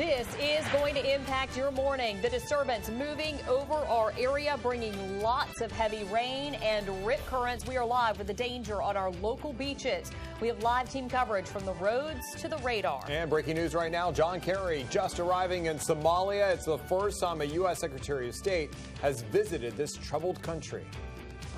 This is going to impact your morning. The disturbance moving over our area, bringing lots of heavy rain and rip currents. We are live with the danger on our local beaches. We have live team coverage from the roads to the radar. And breaking news right now, John Kerry just arriving in Somalia. It's the first time a U.S. Secretary of State has visited this troubled country.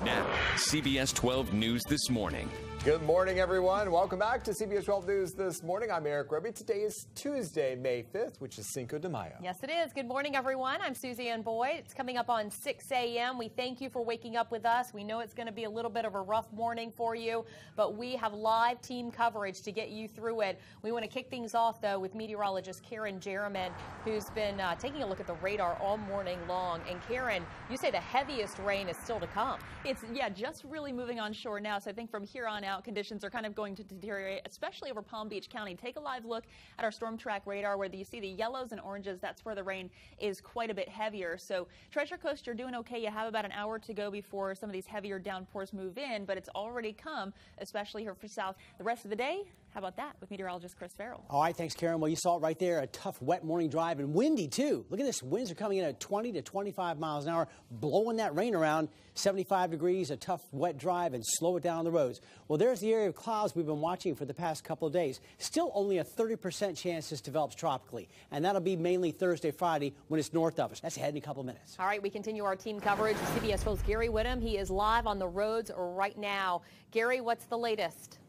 Now, CBS 12 News This Morning. Good morning, everyone. Welcome back to CBS 12 News This Morning. I'm Eric Roby. Today is Tuesday, May 5th, which is Cinco de Mayo. Yes, it is. Good morning, everyone. I'm Susie Ann Boyd. It's coming up on 6 a.m. We thank you for waking up with us. We know it's going to be a little bit of a rough morning for you, but we have live team coverage to get you through it. We want to kick things off, though, with meteorologist Karen Jerriman, who's been taking a look at the radar all morning long. And Karen, you say the heaviest rain is still to come. It's, just really moving on shore now. So I think from here on out, conditions are kind of going to deteriorate, especially over Palm Beach County. Take a live look at our storm track radar where you see the yellows and oranges. That's where the rain is quite a bit heavier. So Treasure Coast, you're doing okay. You have about an hour to go before some of these heavier downpours move in, but it's already come, especially here for south. The rest of the day, how about that with meteorologist Chris Farrell? All right, thanks, Karen. Well, you saw it right there, a tough, wet morning drive and windy, too. Look at this. Winds are coming in at 20 to 25 miles an hour, blowing that rain around. 75 degrees, a tough, wet drive, and slow it down on the roads. Well, there's the area of clouds we've been watching for the past couple of days. Still only a 30% chance this develops tropically, and that'll be mainly Thursday, Friday when it's north of us. That's ahead in a couple of minutes. All right, we continue our team coverage with CBS 12's Gary Whittam. He is live on the roads right now. Gary, what's the latest?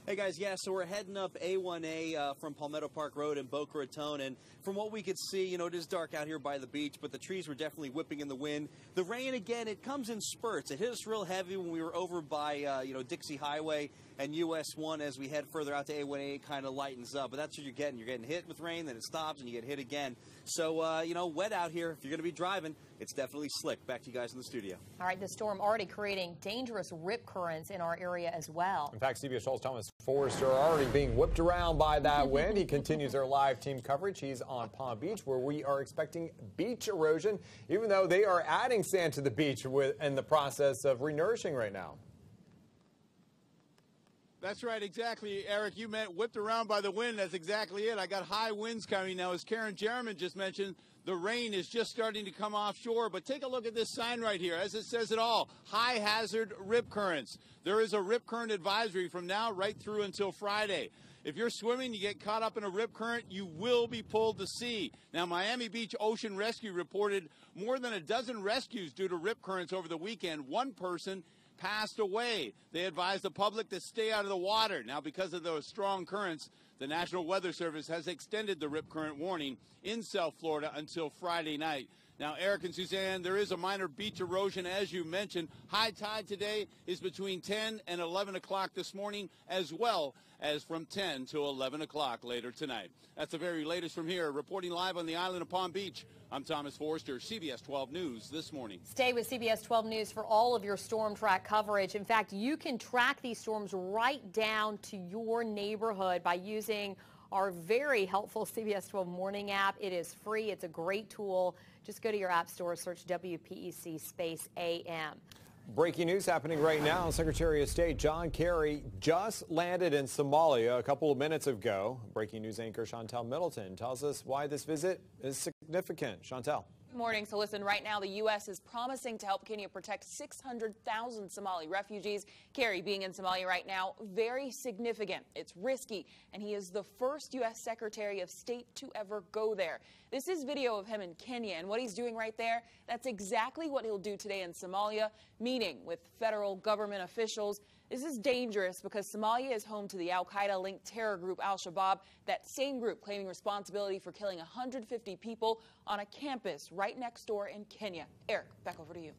Hey guys, so we're heading up A1A from Palmetto Park Road in Boca Raton, and from what we could see, it is dark out here by the beach, but the trees were definitely whipping in the wind. The rain, again, it comes in spurts. It hit us real heavy when we were over by, Dixie Highway and US 1. As we head further out to A1A, it kind of lightens up, but that's what you're getting. You're getting hit with rain, then it stops, and you get hit again. So, wet out here. If you're going to be driving, it's definitely slick. Back to you guys in the studio. All right, the storm already creating dangerous rip currents in our area as well. In fact, CBS 12's Thomas Forrester already being whipped around by that wind. He continues our live team coverage. He's on Palm Beach, where we are expecting beach erosion, even though they are adding sand to the beach in the process of renourishing right now. That's right, exactly, Eric. You meant whipped around by the wind. That's exactly it. I got high winds coming now. As Karen Jerriman just mentioned, the rain is just starting to come offshore. But take a look at this sign right here. As it says it all, high hazard rip currents. There is a rip current advisory from now right through until Friday. If you're swimming, you get caught up in a rip current, you will be pulled to sea. Now, Miami Beach Ocean Rescue reported more than a dozen rescues due to rip currents over the weekend. One person passed away. They advised the public to stay out of the water. Now, because of those strong currents, the National Weather Service has extended the rip current warning in South Florida until Friday night. Now, Eric and Suzanne, there is a minor beach erosion, as you mentioned. High tide today is between 10 and 11 o'clock this morning, as well as from 10 to 11 o'clock later tonight. That's the very latest from here. Reporting live on the island of Palm Beach, I'm Thomas Forrester, CBS 12 News This Morning. Stay with CBS 12 News for all of your storm track coverage. In fact, you can track these storms right down to your neighborhood by using our very helpful CBS 12 Morning app. It is free. It's a great tool. Just go to your app store, search WPEC space AM. Breaking news happening right now. Secretary of State John Kerry just landed in Somalia a couple of minutes ago. Breaking news anchor Chantel Middleton tells us why this visit is significant. Chantel. Good morning. So listen, right now the U.S. is promising to help Kenya protect 600,000 Somali refugees. Kerry being in Somalia right now, very significant. It's risky, and he is the first U.S. Secretary of State to ever go there. This is video of him in Kenya, and what he's doing right there, that's exactly what he'll do today in Somalia, meeting with federal government officials. This is dangerous because Somalia is home to the al-Qaeda-linked terror group Al-Shabaab, that same group claiming responsibility for killing 150 people on a campus right next door in Kenya. Eric, back over to you.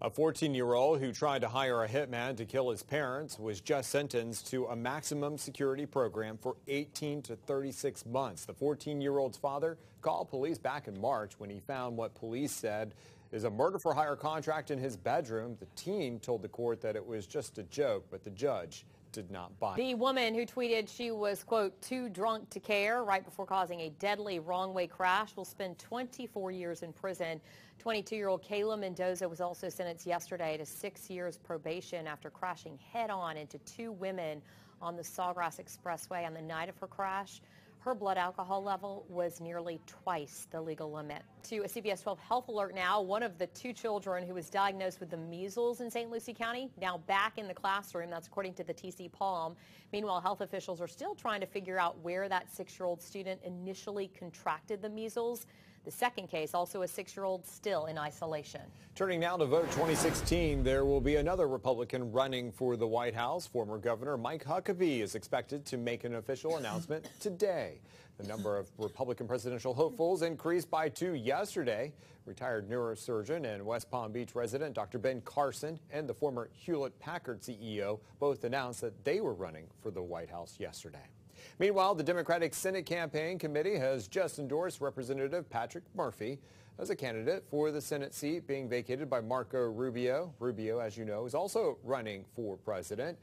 A 14-year-old who tried to hire a hitman to kill his parents was just sentenced to a maximum security program for 18 to 36 months. The 14-year-old's father called police back in March when he found what police said is a murder-for-hire contract in his bedroom. The teen told the court that it was just a joke, but the judge did not buy it. The woman who tweeted she was, quote, too drunk to care right before causing a deadly wrong-way crash will spend 24 years in prison. 22-year-old Kayla Mendoza was also sentenced yesterday to 6 years probation after crashing head-on into two women on the Sawgrass Expressway on the night of her crash. Her blood alcohol level was nearly twice the legal limit. To a CBS 12 Health Alert now, one of the 2 children who was diagnosed with the measles in St. Lucie County now back in the classroom. That's according to the TC Palm. Meanwhile, health officials are still trying to figure out where that 6-year-old student initially contracted the measles. The second case, also a 6-year-old, still in isolation. Turning now to vote 2016, there will be another Republican running for the White House. Former Governor Mike Huckabee is expected to make an official announcement today. The number of Republican presidential hopefuls increased by 2 yesterday. Retired neurosurgeon and West Palm Beach resident Dr. Ben Carson and the former Hewlett-Packard CEO both announced that they were running for the White House yesterday. Meanwhile, the Democratic Senate Campaign Committee has just endorsed Representative Patrick Murphy as a candidate for the Senate seat being vacated by Marco Rubio. Rubio, as you know, is also running for president.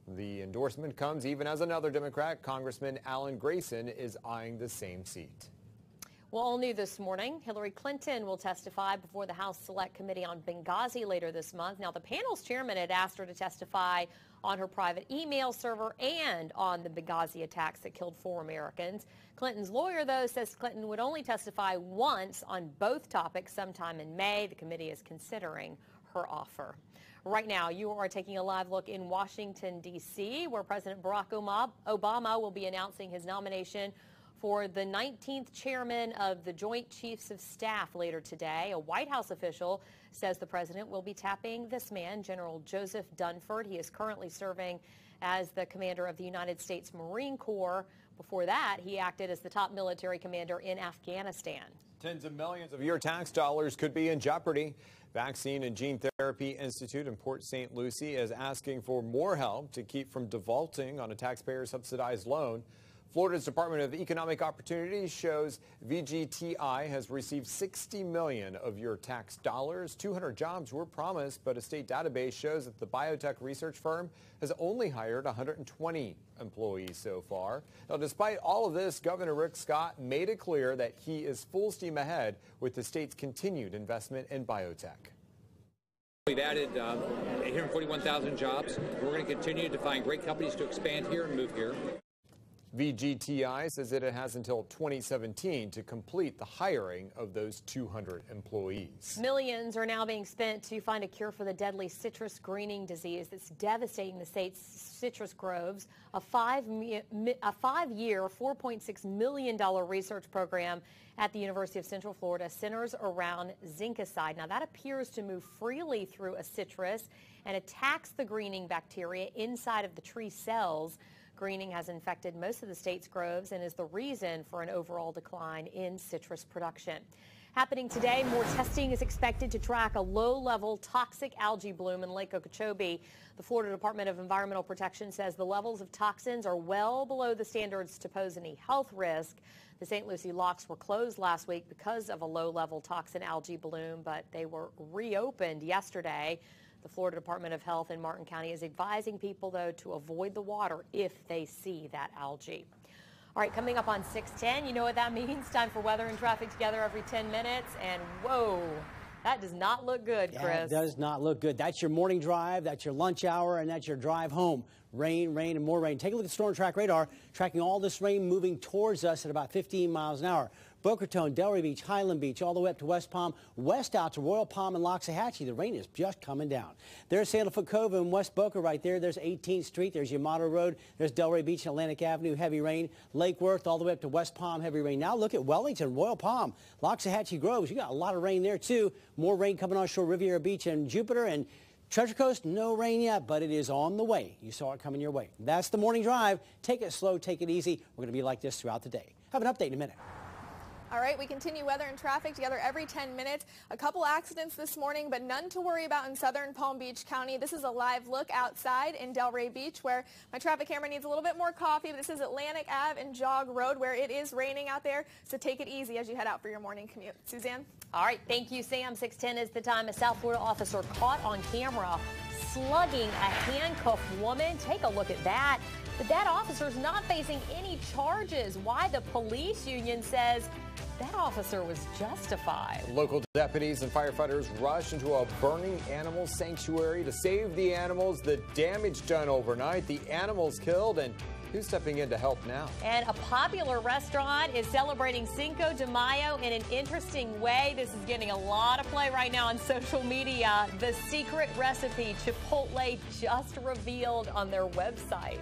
The endorsement comes even as another Democrat, Congressman Alan Grayson, is eyeing the same seat. Well, all new this morning, Hillary Clinton will testify before the House Select Committee on Benghazi later this month. Now, the panel's chairman had asked her to testify on her private email server and on the Benghazi attacks that killed 4 Americans. Clinton's lawyer, though, says Clinton would only testify once on both topics sometime in May. The committee is considering her offer. Right now, you are taking a live look in Washington, D.C., where President Barack Obama will be announcing his nomination for the 19th chairman of the Joint Chiefs of Staff later today. A White House official says the president will be tapping this man, General Joseph Dunford. He is currently serving as the commander of the United States Marine Corps. Before that, he acted as the top military commander in Afghanistan. Tens of millions of your tax dollars could be in jeopardy. Vaccine and Gene Therapy Institute in Port St. Lucie is asking for more help to keep from defaulting on a taxpayer-subsidized loan. Florida's Department of Economic Opportunity shows VGTI has received $60 million of your tax dollars. 200 jobs were promised, but a state database shows that the biotech research firm has only hired 120 employees so far. Now, despite all of this, Governor Rick Scott made it clear that he is full steam ahead with the state's continued investment in biotech. We've added 841,000 jobs. We're going to continue to find great companies to expand here and move here. VGTI says that it has until 2017 to complete the hiring of those 200 employees. Millions are now being spent to find a cure for the deadly citrus greening disease that's devastating the state's citrus groves. A five-year, $4.6 million research program at the University of Central Florida centers around zincicide. Now, that appears to move freely through a citrus and attacks the greening bacteria inside of the tree cells. Greening has infected most of the state's groves and is the reason for an overall decline in citrus production. Happening today, more testing is expected to track a low-level toxic algae bloom in Lake Okeechobee. The Florida Department of Environmental Protection says the levels of toxins are well below the standards to pose any health risk. The St. Lucie locks were closed last week because of a low-level toxin algae bloom, but they were reopened yesterday. The Florida Department of Health in Martin County is advising people, though, to avoid the water if they see that algae. All right, coming up on 6:10, you know what that means. Time for weather and traffic together every 10 minutes. And whoa, that does not look good, Chris. Yeah, it does not look good. That's your morning drive, that's your lunch hour, and that's your drive home. Rain, rain, and more rain. Take a look at Storm Track Radar, tracking all this rain moving towards us at about 15 miles an hour. Boca Raton, Delray Beach, Highland Beach, all the way up to West Palm, west out to Royal Palm and Loxahatchee. The rain is just coming down. There's Sandalfoot Cove in West Boca right there. There's 18th Street. There's Yamato Road. There's Delray Beach and Atlantic Avenue, heavy rain. Lake Worth, all the way up to West Palm, heavy rain. Now look at Wellington, Royal Palm, Loxahatchee Groves. You got a lot of rain there, too. More rain coming on shore, Riviera Beach and Jupiter. And Treasure Coast, no rain yet, but it is on the way. You saw it coming your way. That's the morning drive. Take it slow, take it easy. We're going to be like this throughout the day. Have an update in a minute. All right, we continue weather and traffic together every 10 minutes. A couple accidents this morning, but none to worry about in southern Palm Beach County. This is a live look outside in Delray Beach, where my traffic camera needs a little bit more coffee. But this is Atlantic Ave and Jog Road, where it is raining out there. So take it easy as you head out for your morning commute. Suzanne? All right, thank you, Sam. 6:10 is the time. A South Florida officer caught on camera slugging a handcuffed woman. Take a look at that. But that officer's not facing any charges. Why? The police union says that officer was justified. Local deputies and firefighters rushed into a burning animal sanctuary to save the animals. The damage done overnight, the animals killed, and Who's stepping in to help now? And a popular restaurant is celebrating Cinco de Mayo in an interesting way. This is getting a lot of play right now on social media. The secret recipe Chipotle just revealed on their website.